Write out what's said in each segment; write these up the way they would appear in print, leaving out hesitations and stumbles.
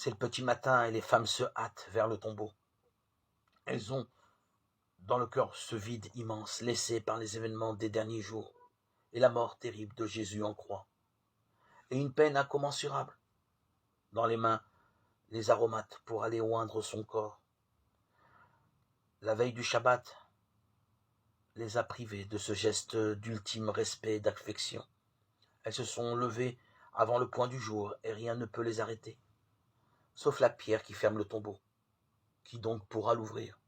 C'est le petit matin et les femmes se hâtent vers le tombeau. Elles ont dans le cœur ce vide immense laissé par les événements des derniers jours et la mort terrible de Jésus en croix. Et une peine incommensurable. Dans les mains, les aromates pour aller oindre son corps. La veille du Shabbat les a privées de ce geste d'ultime respect et d'affection. Elles se sont levées avant le point du jour et rien ne peut les arrêter, sauf la pierre qui ferme le tombeau. Qui donc pourra l'ouvrir?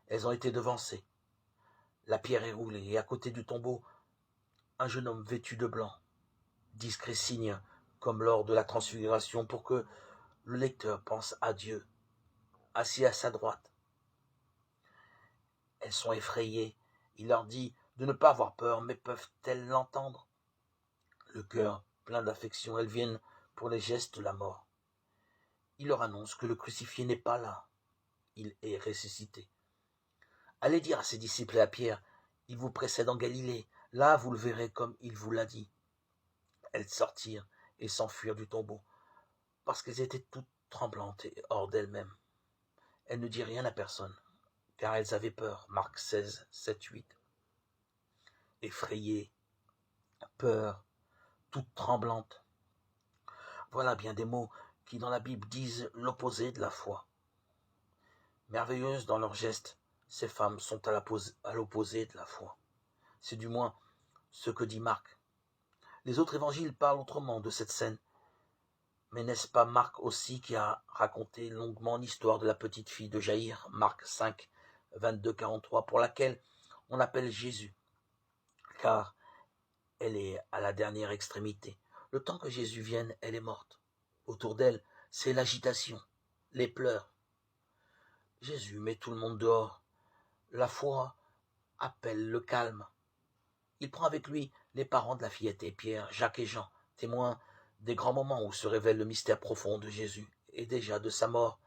Elles ont été devancées. La pierre est roulée et à côté du tombeau, un jeune homme vêtu de blanc, discret signe comme lors de la transfiguration pour que le lecteur pense à Dieu, assis à sa droite. Elles sont effrayées. Il leur dit de ne pas avoir peur, mais peuvent-elles l'entendre? Le cœur plein d'affection, elles viennent pour les gestes de la mort. Il leur annonce que le crucifié n'est pas là. Il est ressuscité. Allez dire à ses disciples et à Pierre, il vous précède en Galilée. Là, vous le verrez comme il vous l'a dit. Elles sortirent et s'enfuirent du tombeau, parce qu'elles étaient toutes tremblantes et hors d'elles-mêmes. Elles ne dirent rien à personne, car elles avaient peur. Marc 16, 7, 8. Effrayées, peur, toutes tremblantes. Voilà bien des mots qui dans la Bible disent l'opposé de la foi. Merveilleuses dans leurs gestes, ces femmes sont à l'opposé de la foi. C'est du moins ce que dit Marc. Les autres évangiles parlent autrement de cette scène. Mais n'est-ce pas Marc aussi qui a raconté longuement l'histoire de la petite fille de Jaïr, Marc 5, 22-43, pour laquelle on appelle Jésus, car elle est à la dernière extrémité. Le temps que Jésus vienne, elle est morte. Autour d'elle, c'est l'agitation, les pleurs. Jésus met tout le monde dehors. La foi appelle le calme. Il prend avec lui les parents de la fillette et Pierre, Jacques et Jean, témoins des grands moments où se révèle le mystère profond de Jésus et déjà de sa mort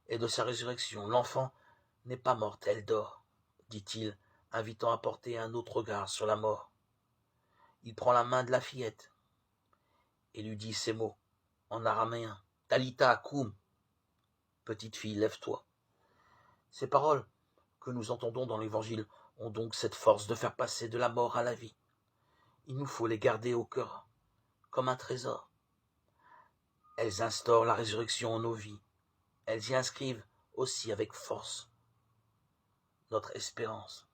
et de sa résurrection. L'enfant n'est pas morte, elle dort, dit-il, invitant à porter un autre regard sur la mort. Il prend la main de la fillette et lui dit ces mots en araméen, Talita koum, petite fille, lève-toi. Ces paroles que nous entendons dans l'Évangile ont donc cette force de faire passer de la mort à la vie. Il nous faut les garder au cœur, comme un trésor. Elles instaurent la résurrection en nos vies. Elles y inscrivent aussi avec force notre espérance.